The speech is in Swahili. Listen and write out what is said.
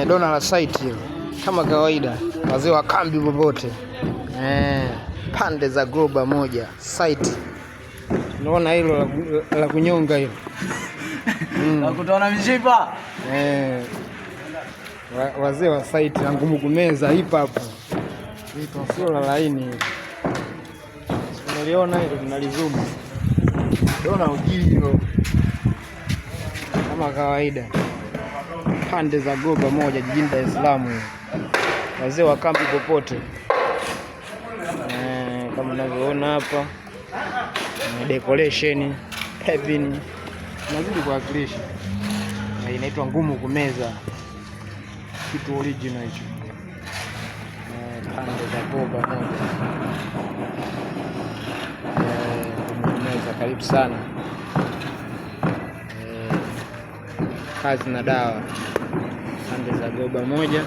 Dona la site hilo kama kawaida, wazee wa kambi popote pande za Goba moja site. Unaona hilo la kunyonga hilo na kutaona mishipa wazee wa site na ngumu kumeza hip hop sio la laini. Unaliona hilo, tunalizoom Dona ujio kama kawaida pande za Goba moja jijini Dar es Salaam, wazee wa kambi popote kama unavyoona hapa decoration heaven nazidi kuwakilisha, inaitwa ngumu kumeza, kitu original hicho. Pande za Goba moja ngumu kumeza, karibu sana. Kazi na dawa pande za Goba moja